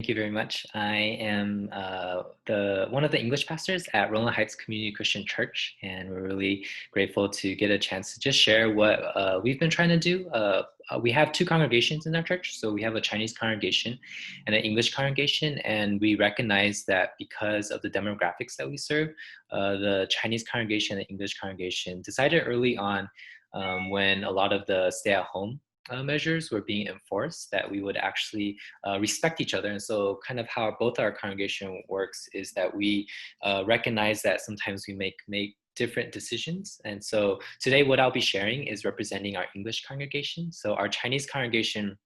Thank you very much. I am one of the English pastors at Rowland Heights Community Christian Church, and we're really grateful to get a chance to just share what we've been trying to do. We have two congregations in our church, so we have a Chinese congregation and an English congregation, and we recognize that because of the demographics that we serve, the Chinese congregation and the English congregation decided early on when a lot of the stay-at-home measures were being enforced that we would actually respect each other. And so kind of how both our congregation works is that we recognize that sometimes we make different decisions. And so today what I'll be sharing is representing our English congregation. So our Chinese congregation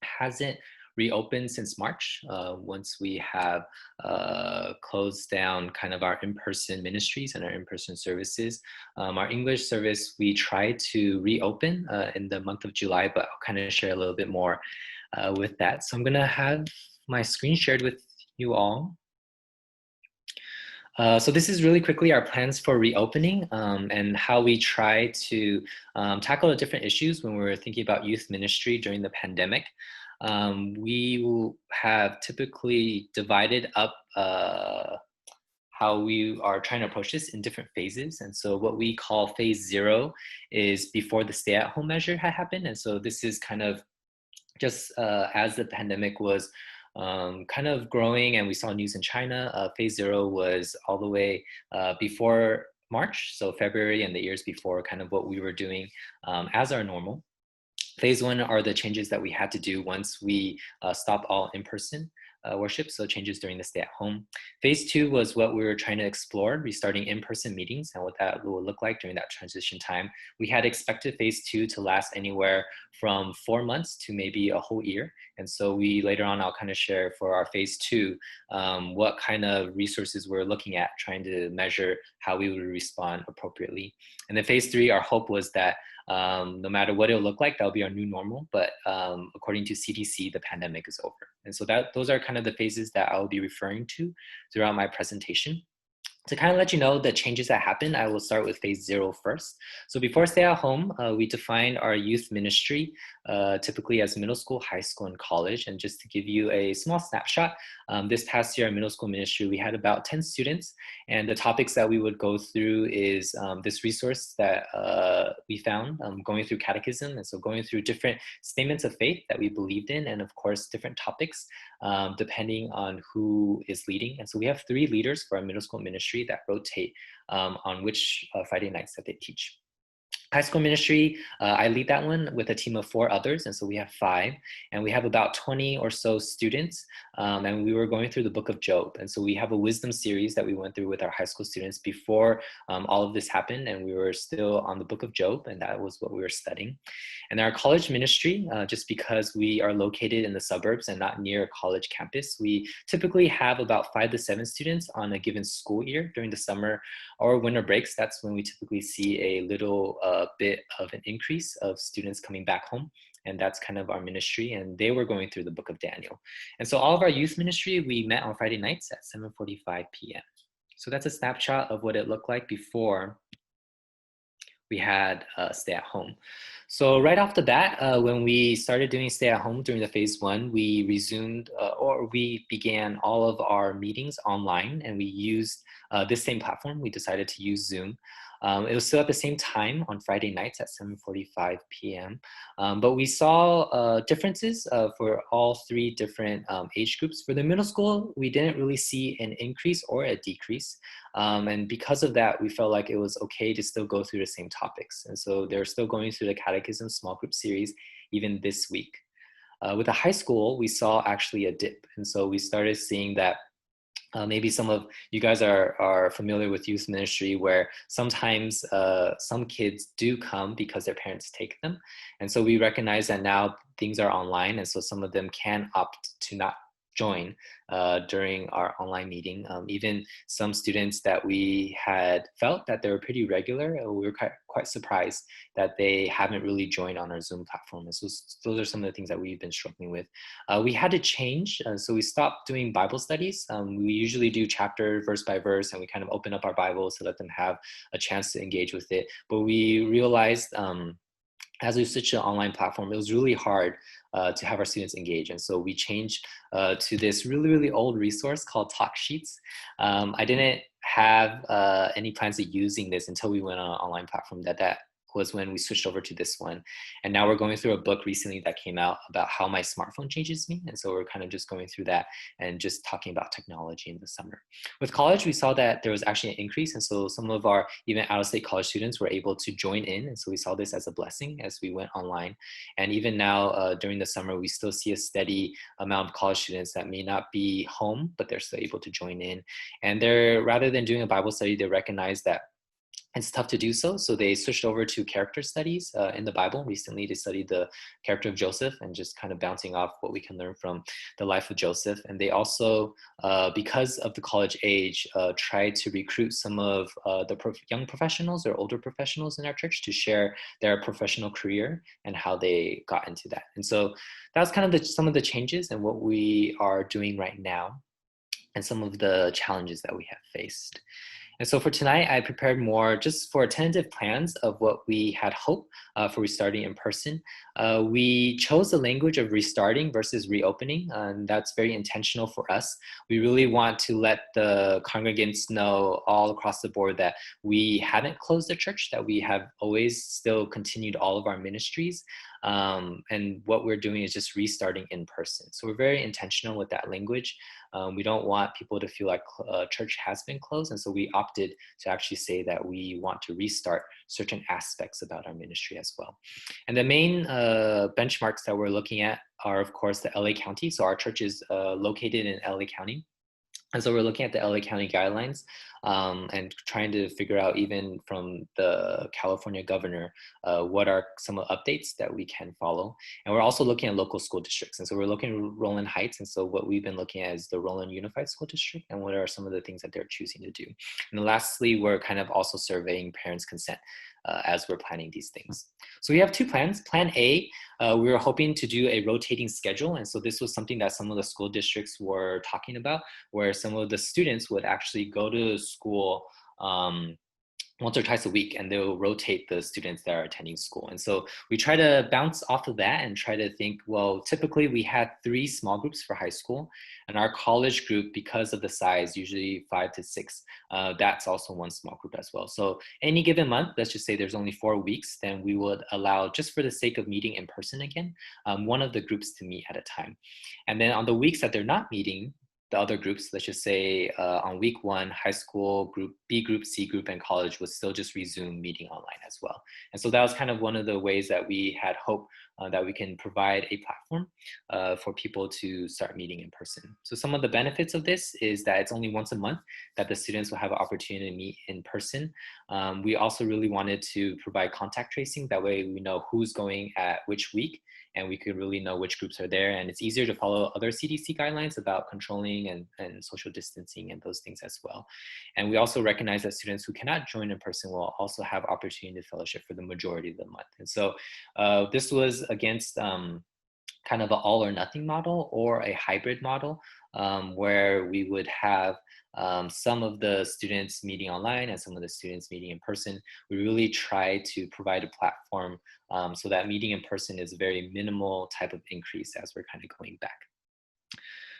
hasn't reopened since March, once we have closed down kind of our in-person ministries and our in-person services. Our English service, we tried to reopen in the month of July, but I'll kind of share a little bit more with that. So I'm gonna have my screen shared with you all. So this is really quickly our plans for reopening and how we try to tackle the different issues when we're thinking about youth ministry during the pandemic. We will have typically divided up how we are trying to approach this in different phases. And so what we call phase 0 is before the stay-at-home measure had happened. And so this is kind of just as the pandemic was kind of growing and we saw news in China, phase 0 was all the way before March, so February and the years before, kind of what we were doing as our normal. Phase 1 are the changes that we had to do once we stopped all in-person worship, so changes during the stay-at-home. Phase 2 was what we were trying to explore, restarting in-person meetings and what that will look like during that transition time. We had expected phase 2 to last anywhere from 4 months to maybe a whole year. And so we later on, I'll kind of share for our phase 2, what kind of resources we're looking at, trying to measure how we would respond appropriately. And then phase 3, our hope was that no matter what it'll look like, that'll be our new normal. But according to CDC, the pandemic is over. And so those are kind of the phases that I'll be referring to throughout my presentation. To kind of let you know the changes that happened, I will start with phase 0 first. So before stay at home, we defined our youth ministry typically as middle school, high school, and college. And just to give you a small snapshot, this past year, our middle school ministry, we had about 10 students. And the topics that we would go through is this resource that we found, going through catechism. And so going through different statements of faith that we believed in, and of course, different topics depending on who is leading. And so we have 3 leaders for our middle school ministry that rotate on which Friday nights that they teach. High school ministry, I lead that one with a team of 4 others, and so we have 5, and we have about 20 or so students, and we were going through the book of Job, and so we have a wisdom series that we went through with our high school students before all of this happened, and we were still on the book of Job, and that was what we were studying. And our college ministry, just because we are located in the suburbs and not near a college campus, we typically have about 5 to 7 students on a given school year during the summer or winter breaks. That's when we typically see a little bit of an increase of students coming back home. And that's kind of our ministry. And they were going through the book of Daniel. And so all of our youth ministry, we met on Friday nights at 7:45 p.m. So that's a snapshot of what it looked like before we had stay at home. So right off the bat, when we started doing stay at home during the phase 1, we resumed or we began all of our meetings online, and we used this same platform. We decided to use Zoom. It was still at the same time on Friday nights at 7:45 p.m. But we saw differences for all 3 different age groups. For the middle school, we didn't really see an increase or a decrease. And because of that, we felt like it was okay to still go through the same topics. And so they're still going through the Catechism small group series even this week. With the high school, we saw actually a dip. And so we started seeing that maybe some of you guys are familiar with youth ministry, where sometimes some kids do come because their parents take them. And so we recognize that now things are online, and so some of them can opt to not join during our online meeting. Even some students that we had felt that they were pretty regular, we were quite surprised that they haven't really joined on our Zoom platform. And so those are some of the things that we've been struggling with. We had to change, so we stopped doing Bible studies. We usually do chapter verse by verse, and we kind of open up our Bibles to let them have a chance to engage with it. But we realized as we switched to an online platform, it was really hard to have our students engage. And so we changed to this really, really old resource called Talk Sheets. I didn't have any plans of using this until we went on an online platform. That was when we switched over to this one. And now we're going through a book recently that came out about how my smartphone changes me. And so we're kind of just going through that and just talking about technology in the summer. With college, we saw that there was actually an increase. And so some of our even out-of-state college students were able to join in. And so we saw this as a blessing as we went online. And even now during the summer, we still see a steady amount of college students that may not be home, but they're still able to join in. And they're, rather than doing a Bible study, they recognize that it's tough to do so. So they switched over to character studies in the Bible. Recently, they studied the character of Joseph and just kind of bouncing off what we can learn from the life of Joseph. And they also, because of the college age, tried to recruit some of the young professionals or older professionals in our church to share their professional career and how they got into that. And so that was kind of some of the changes and what we are doing right now and some of the challenges that we have faced. And so for tonight, I prepared more just for tentative plans of what we had hoped for restarting in person. We chose the language of restarting versus reopening, and that's very intentional for us. We really want to let the congregants know all across the board that we haven't closed the church, that we have always still continued all of our ministries. And what we're doing is just restarting in person. So we're very intentional with that language. We don't want people to feel like church has been closed. And so we opted to actually say that we want to restart certain aspects about our ministry as well. And the main benchmarks that we're looking at are, of course, the LA County. So our church is located in LA County. And so we're looking at the LA County guidelines and trying to figure out, even from the California governor, what are some updates that we can follow. And we're also looking at local school districts. And so we're looking at Rowland Heights. And so what we've been looking at is the Rowland Unified School District and what are some of the things that they're choosing to do. And then lastly, we're kind of also surveying parents' consent as we're planning these things. So we have two plans. Plan A, we were hoping to do a rotating schedule. And so this was something that some of the school districts were talking about, where some of the students would actually go to school once or twice a week, and they'll rotate the students that are attending school. And so we try to bounce off of that and try to think, well, typically we had 3 small groups for high school, and our college group, because of the size, usually 5 to 6, that's also 1 small group as well. So any given month, let's just say there's only 4 weeks, then we would allow, just for the sake of meeting in person again, one of the groups to meet at a time. And then on the weeks that they're not meeting, the other groups, let's just say on week 1, high school, group B group, C group, and college would still just resume meeting online as well. And so that was kind of one of the ways that we had hope that we can provide a platform for people to start meeting in person. So some of the benefits of this is that it's only once a month that the students will have an opportunity to meet in person. We also really wanted to provide contact tracing. That way we know who's going at which week, and we could really know which groups are there. And it's easier to follow other CDC guidelines about controlling and social distancing and those things as well. And we also recognize that students who cannot join in person will also have opportunity to fellowship for the majority of the month. And so this was against kind of an all or nothing model or a hybrid model, where we would have some of the students meeting online and some of the students meeting in person. We really try to provide a platform so that meeting in person is a very minimal type of increase as we're kind of going back.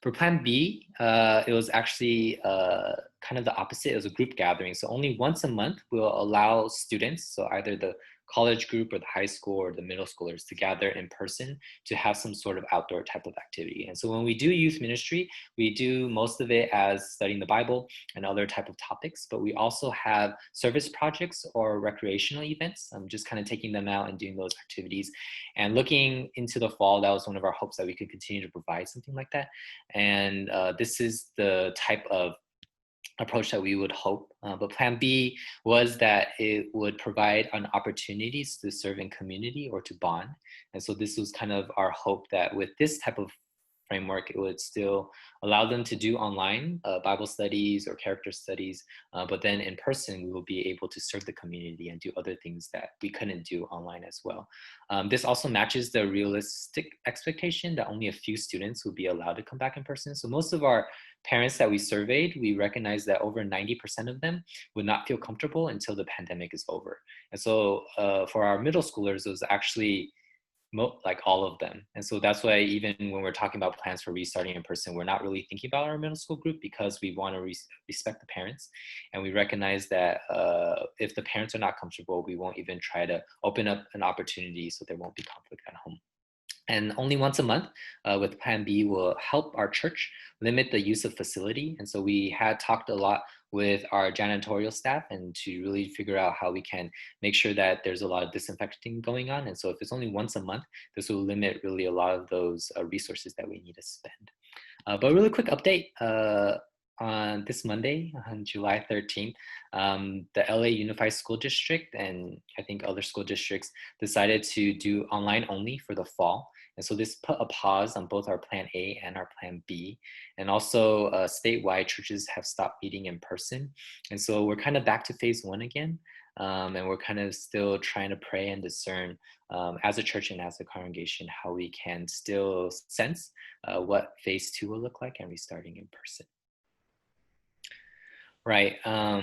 For Plan B, it was actually kind of the opposite. It was a group gathering. So only once a month we'll allow students, so either the college group or the high school or the middle schoolers, to gather in person to have some sort of outdoor type of activity. And so when we do youth ministry, we do most of it as studying the Bible and other type of topics, but we also have service projects or recreational events, just kind of taking them out and doing those activities. And looking into the fall, that was one of our hopes, that we could continue to provide something like that. And this is the type of approach that we would hope. But Plan B was that it would provide an opportunities to serve in community or to bond. And so this was kind of our hope, that with this type of framework, it would still allow them to do online Bible studies or character studies, but then in person, we will be able to serve the community and do other things that we couldn't do online as well. This also matches the realistic expectation that only a few students will be allowed to come back in person. So most of our parents that we surveyed, we recognize that over 90% of them would not feel comfortable until the pandemic is over. And so for our middle schoolers, it was actually like all of them. And so that's why even when we're talking about plans for restarting in person, we're not really thinking about our middle school group, because we want to respect the parents. And we recognize that if the parents are not comfortable, we won't even try to open up an opportunity so there won't be conflict at home. And only once a month with Plan B will help our church limit the use of facility. And so we had talked a lot with our janitorial staff and to really figure out how we can make sure that there's a lot of disinfecting going on. And so if it's only once a month, this will limit really a lot of those resources that we need to spend. But really quick update, on this Monday, on July 13th, the LA Unified School District and I think other school districts decided to do online only for the fall. And so this put a pause on both our Plan A and our Plan B. And also statewide, churches have stopped meeting in person. And so we're kind of back to phase one again. And we're kind of still trying to pray and discern as a church and as a congregation how we can still sense what phase two will look like and restarting in person. Right.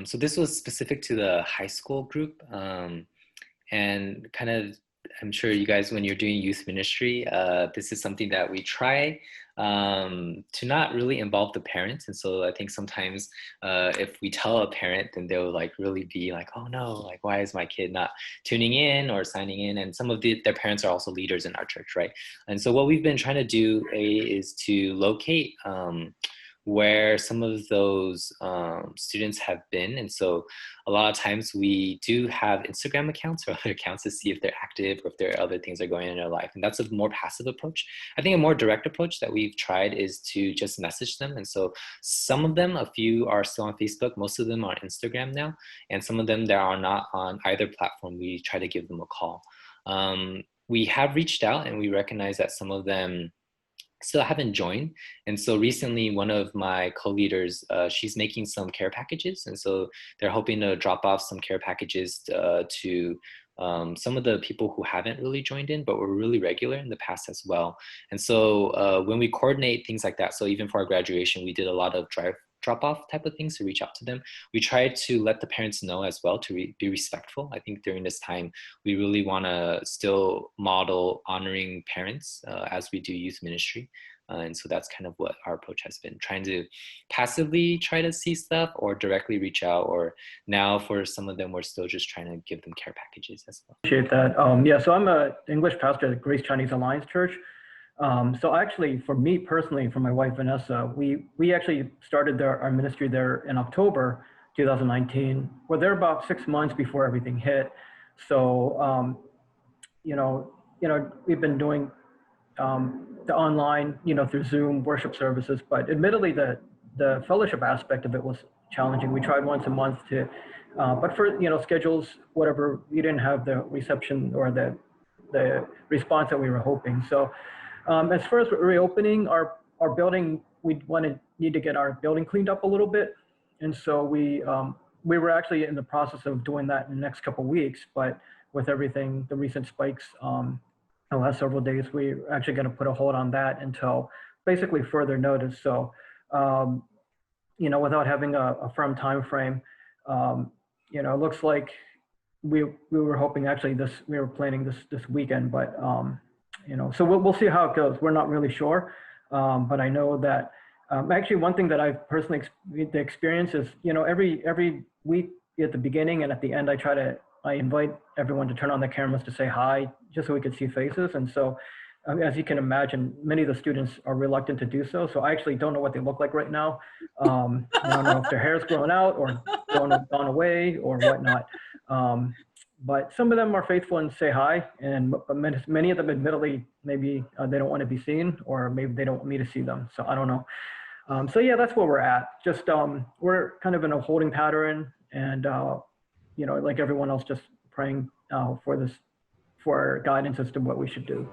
So this was specific to the high school group, and kind of, I'm sure you guys, when you're doing youth ministry, this is something that we try to not really involve the parents. And so I think sometimes if we tell a parent, then they'll like really be like, oh no, like why is my kid not tuning in or signing in? And some of their parents are also leaders in our church, right? And so what we've been trying to do is to locate where some of those students have been. And so a lot of times we do have Instagram accounts or other accounts to see if they're active or if there are other things that are going on in their life. And that's a more passive approach. I think a more direct approach that we've tried is to just message them. And so some of them, a few are still on Facebook, most of them are on Instagram now. And some of them that are not on either platform, we try to give them a call. We have reached out and we recognize that some of them still haven't joined. And so recently one of my co-leaders, she's making some care packages. And so they're hoping to drop off some care packages to some of the people who haven't really joined in, but were really regular in the past as well. And so when we coordinate things like that, so even for our graduation, we did a lot of drop-off type of things to reach out to them. We try to let the parents know as well to be respectful. I think during this time, we really want to still model honoring parents as we do youth ministry. And so that's kind of what our approach has been, trying to passively try to see stuff or directly reach out, or now for some of them, we're still just trying to give them care packages as well. Appreciate that. Yeah, so I'm an English pastor at Grace Chinese Alliance Church. So actually, for me personally, for my wife Vanessa, we actually started our ministry there in October 2019. We're there about 6 months before everything hit. So we've been doing the online, through Zoom worship services, but admittedly the fellowship aspect of it was challenging. We tried once a month but for schedules, whatever, we didn't have the reception or the response that we were hoping. So. As far as reopening our building, we need to get our building cleaned up a little bit. And so we were actually in the process of doing that in the next couple of weeks, but with everything, the recent spikes the last several days, we're actually going to put a hold on that until basically further notice. So, without having a firm time frame, it looks like we were hoping actually we were planning this weekend, but so we'll see how it goes. We're not really sure, but I know that actually one thing that I've personally experienced is, every week at the beginning and at the end, I invite everyone to turn on their cameras to say hi, just so we could see faces. And so, as you can imagine, many of the students are reluctant to do so. So I actually don't know what they look like right now. I don't know if their hair's grown out or gone away or whatnot. But some of them are faithful and say hi, but many of them, admittedly, maybe they don't want to be seen, or maybe they don't want me to see them. So I don't know. So yeah, that's where we're at. Just we're kind of in a holding pattern, and like everyone else, just praying for guidance as to what we should do.